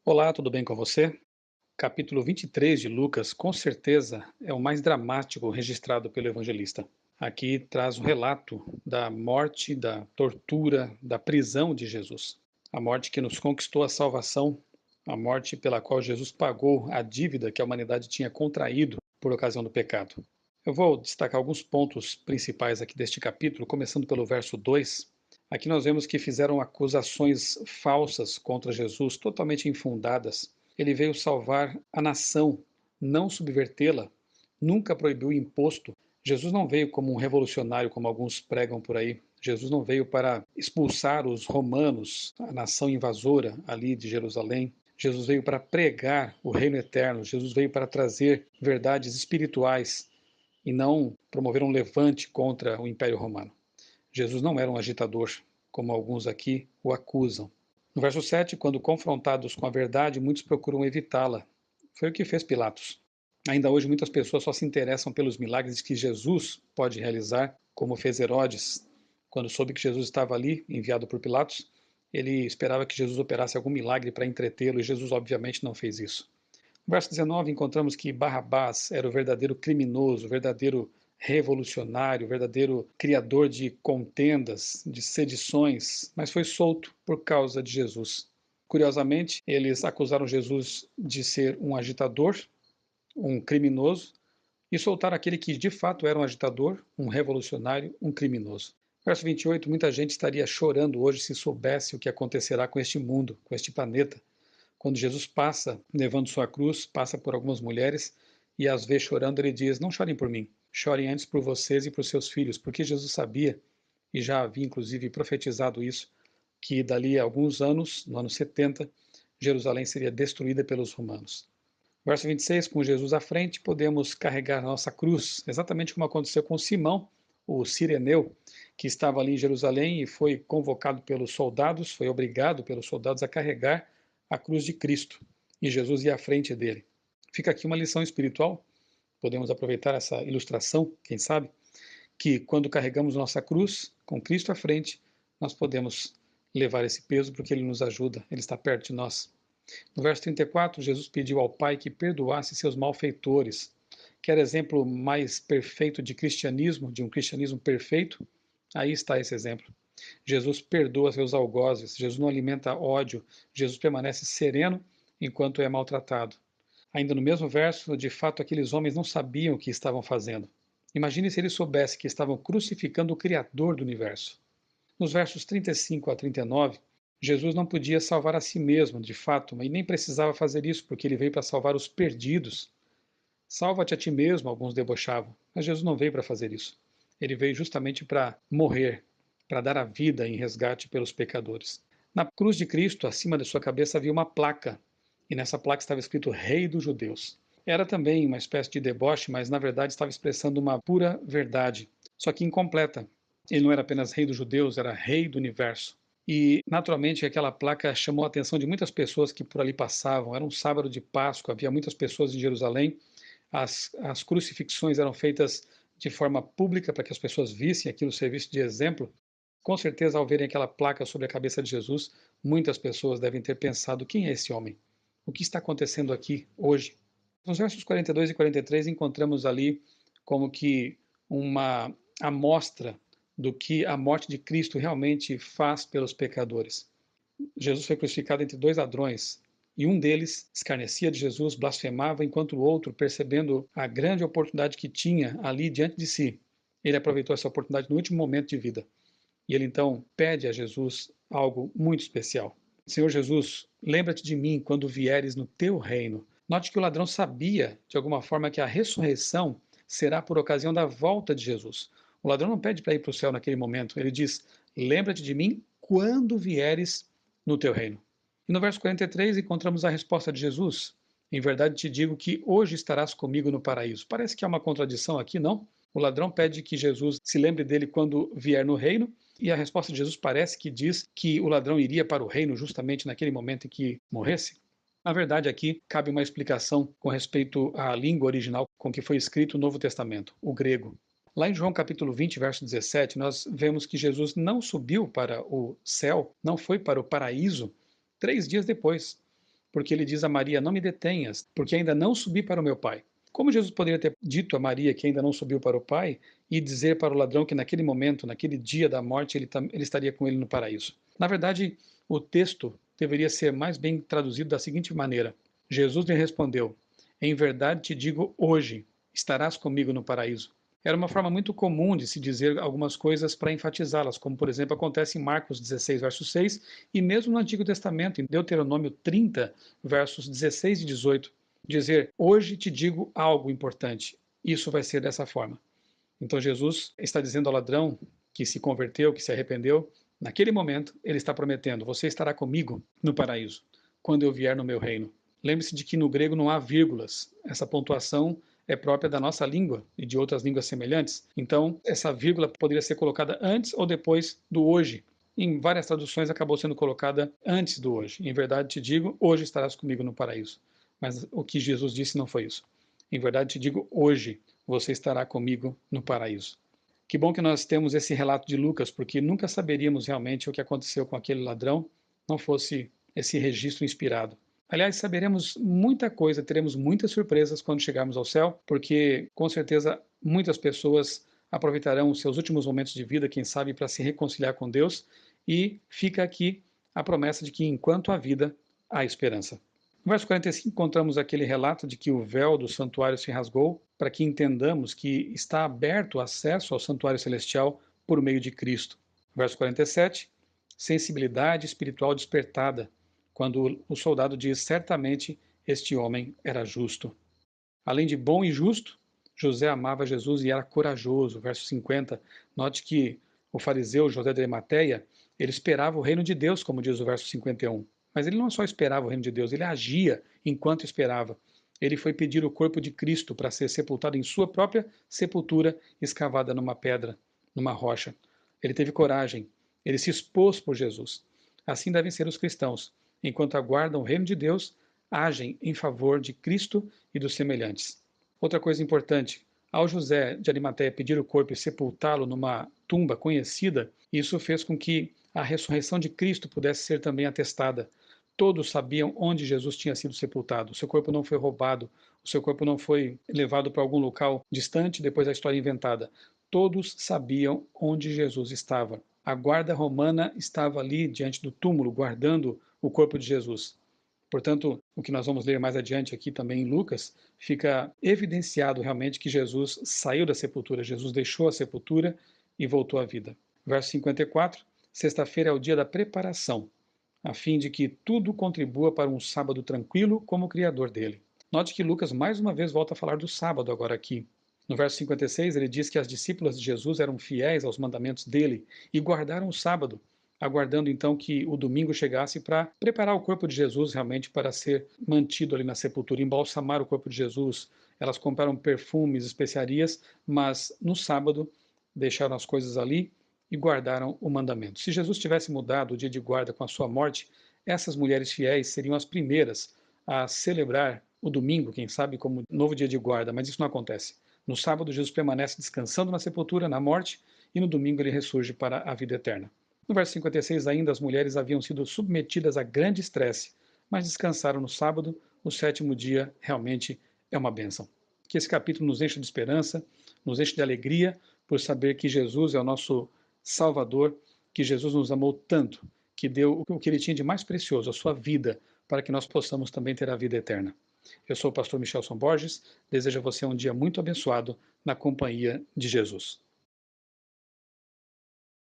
Olá, tudo bem com você? Capítulo 23 de Lucas, com certeza, é o mais dramático registrado pelo evangelista. Aqui traz o relato da morte, da tortura, da prisão de Jesus. A morte que nos conquistou a salvação, a morte pela qual Jesus pagou a dívida que a humanidade tinha contraído por ocasião do pecado. Eu vou destacar alguns pontos principais aqui deste capítulo, começando pelo verso 2. Aqui nós vemos que fizeram acusações falsas contra Jesus, totalmente infundadas. Ele veio salvar a nação, não subvertê-la, nunca proibiu o imposto. Jesus não veio como um revolucionário, como alguns pregam por aí. Jesus não veio para expulsar os romanos, a nação invasora ali de Jerusalém. Jesus veio para pregar o reino eterno. Jesus veio para trazer verdades espirituais e não promover um levante contra o Império Romano. Jesus não era um agitador, como alguns aqui o acusam. No verso 7, quando confrontados com a verdade, muitos procuram evitá-la. Foi o que fez Pilatos. Ainda hoje, muitas pessoas só se interessam pelos milagres que Jesus pode realizar, como fez Herodes. Quando soube que Jesus estava ali, enviado por Pilatos, ele esperava que Jesus operasse algum milagre para entretê-lo, e Jesus, obviamente, não fez isso. No verso 19, encontramos que Barrabás era o verdadeiro criminoso, o verdadeiro revolucionário, o verdadeiro criador de contendas, de sedições, mas foi solto por causa de Jesus. Curiosamente, eles acusaram Jesus de ser um agitador, um criminoso, e soltaram aquele que de fato era um agitador, um revolucionário, um criminoso. Verso 28, muita gente estaria chorando hoje se soubesse o que acontecerá com este mundo, com este planeta, quando Jesus passa, levando sua cruz, passa por algumas mulheres e as vê chorando, ele diz: Não chorem por mim, chorem antes por vocês e por seus filhos, porque Jesus sabia, e já havia inclusive profetizado isso, que dali a alguns anos, no ano 70, Jerusalém seria destruída pelos romanos. Verso 26, com Jesus à frente, podemos carregar a nossa cruz, exatamente como aconteceu com Simão, o sireneu, que estava ali em Jerusalém e foi convocado pelos soldados, foi obrigado pelos soldados a carregar a cruz de Cristo, e Jesus ia à frente dele. Fica aqui uma lição espiritual, podemos aproveitar essa ilustração, quem sabe, que quando carregamos nossa cruz, com Cristo à frente, nós podemos levar esse peso porque ele nos ajuda, ele está perto de nós. No verso 34, Jesus pediu ao Pai que perdoasse seus malfeitores. Quer exemplo mais perfeito de cristianismo, de um cristianismo perfeito? Aí está esse exemplo. Jesus perdoa seus algozes, Jesus não alimenta ódio, Jesus permanece sereno enquanto é maltratado. Ainda no mesmo verso, de fato, aqueles homens não sabiam o que estavam fazendo. Imagine se eles soubessem que estavam crucificando o Criador do universo. Nos versos 35 a 39, Jesus não podia salvar a si mesmo, de fato, e nem precisava fazer isso, porque ele veio para salvar os perdidos. Salva-te a ti mesmo, alguns debochavam, mas Jesus não veio para fazer isso. Ele veio justamente para morrer, para dar a vida em resgate pelos pecadores. Na cruz de Cristo, acima de sua cabeça, havia uma placa, e nessa placa estava escrito Rei dos Judeus. Era também uma espécie de deboche, mas na verdade estava expressando uma pura verdade, só que incompleta. Ele não era apenas Rei dos Judeus, era Rei do Universo. E, naturalmente, aquela placa chamou a atenção de muitas pessoas que por ali passavam. Era um sábado de Páscoa, havia muitas pessoas em Jerusalém. As crucifixões eram feitas de forma pública para que as pessoas vissem aquilo, serviço de exemplo. Com certeza, ao verem aquela placa sobre a cabeça de Jesus, muitas pessoas devem ter pensado: quem é esse homem? O que está acontecendo aqui hoje? Nos versos 42 e 43 encontramos ali como que uma amostra do que a morte de Cristo realmente faz pelos pecadores. Jesus foi crucificado entre dois ladrões, e um deles escarnecia de Jesus, blasfemava, enquanto o outro, percebendo a grande oportunidade que tinha ali diante de si, ele aproveitou essa oportunidade no último momento de vida. E ele então pede a Jesus algo muito especial. Senhor Jesus, lembra-te de mim quando vieres no teu reino. Note que o ladrão sabia, de alguma forma, que a ressurreição será por ocasião da volta de Jesus. O ladrão não pede para ir para o céu naquele momento, ele diz: lembra-te de mim quando vieres no teu reino. E no verso 43 encontramos a resposta de Jesus: em verdade te digo que hoje estarás comigo no paraíso. Parece que há uma contradição aqui, não? O ladrão pede que Jesus se lembre dele quando vier no reino, e a resposta de Jesus parece que diz que o ladrão iria para o reino justamente naquele momento em que morresse. Na verdade, aqui cabe uma explicação com respeito à língua original com que foi escrito o Novo Testamento, o grego. Lá em João capítulo 20, verso 17, nós vemos que Jesus não subiu para o céu, não foi para o paraíso, 3 dias depois. porque ele diz a Maria: não me detenhas, porque ainda não subi para o meu Pai. Como Jesus poderia ter dito a Maria que ainda não subiu para o Pai e dizer para o ladrão que naquele momento, naquele dia da morte, ele estaria com ele no paraíso? Na verdade, o texto deveria ser mais bem traduzido da seguinte maneira: Jesus lhe respondeu: em verdade te digo hoje, estarás comigo no paraíso. Era uma forma muito comum de se dizer algumas coisas para enfatizá-las, como por exemplo acontece em Marcos 16, verso 6, e mesmo no Antigo Testamento, em Deuteronômio 30, versos 16 e 18, dizer: hoje te digo algo importante. Isso vai ser dessa forma. Então Jesus está dizendo ao ladrão que se converteu, que se arrependeu, naquele momento ele está prometendo: você estará comigo no paraíso, quando eu vier no meu reino. Lembre-se de que no grego não há vírgulas. Essa pontuação é própria da nossa língua e de outras línguas semelhantes. Então, essa vírgula poderia ser colocada antes ou depois do hoje. Em várias traduções acabou sendo colocada antes do hoje. Em verdade te digo, hoje estarás comigo no paraíso. Mas o que Jesus disse não foi isso. Em verdade te digo, hoje você estará comigo no paraíso. Que bom que nós temos esse relato de Lucas, porque nunca saberíamos realmente o que aconteceu com aquele ladrão, não fosse esse registro inspirado. Aliás, saberemos muita coisa, teremos muitas surpresas quando chegarmos ao céu, porque com certeza muitas pessoas aproveitarão os seus últimos momentos de vida, quem sabe, para se reconciliar com Deus, e fica aqui a promessa de que enquanto há vida, há esperança. No verso 45 encontramos aquele relato de que o véu do santuário se rasgou, para que entendamos que está aberto o acesso ao santuário celestial por meio de Cristo. Verso 47, sensibilidade espiritual despertada, quando o soldado diz: certamente este homem era justo. Além de bom e justo, José amava Jesus e era corajoso. Verso 50, note que o fariseu José de Arimateia, ele esperava o reino de Deus, como diz o verso 51. Mas ele não só esperava o reino de Deus, ele agia enquanto esperava. Ele foi pedir o corpo de Cristo para ser sepultado em sua própria sepultura, escavada numa pedra, numa rocha. Ele teve coragem, ele se expôs por Jesus. Assim devem ser os cristãos. Enquanto aguardam o reino de Deus, agem em favor de Cristo e dos semelhantes. Outra coisa importante, ao José de Arimateia pedir o corpo e sepultá-lo numa tumba conhecida, isso fez com que a ressurreição de Cristo pudesse ser também atestada. Todos sabiam onde Jesus tinha sido sepultado. O seu corpo não foi roubado, o seu corpo não foi levado para algum local distante depois da história inventada. Todos sabiam onde Jesus estava. A guarda romana estava ali diante do túmulo, guardando o corpo de Jesus. Portanto, o que nós vamos ler mais adiante aqui também em Lucas, fica evidenciado realmente que Jesus saiu da sepultura, Jesus deixou a sepultura e voltou à vida. Verso 54, sexta-feira é o dia da preparação, a fim de que tudo contribua para um sábado tranquilo como o Criador dele. Note que Lucas mais uma vez volta a falar do sábado agora aqui. No verso 56, ele diz que as discípulas de Jesus eram fiéis aos mandamentos dele e guardaram o sábado, aguardando então que o domingo chegasse para preparar o corpo de Jesus realmente para ser mantido ali na sepultura, embalsamar o corpo de Jesus. Elas compraram perfumes, especiarias, mas no sábado deixaram as coisas ali e guardaram o mandamento. Se Jesus tivesse mudado o dia de guarda com a sua morte, essas mulheres fiéis seriam as primeiras a celebrar o domingo, quem sabe, como novo dia de guarda, mas isso não acontece. No sábado, Jesus permanece descansando na sepultura, na morte, e no domingo ele ressurge para a vida eterna. No verso 56 ainda, as mulheres haviam sido submetidas a grande estresse, mas descansaram no sábado, o sétimo dia realmente é uma bênção. Que esse capítulo nos encha de esperança, nos enche de alegria, por saber que Jesus é o nosso Salvador, que Jesus nos amou tanto, que deu o que ele tinha de mais precioso, a sua vida, para que nós possamos também ter a vida eterna. Eu sou o pastor Michelson Borges, desejo a você um dia muito abençoado na companhia de Jesus.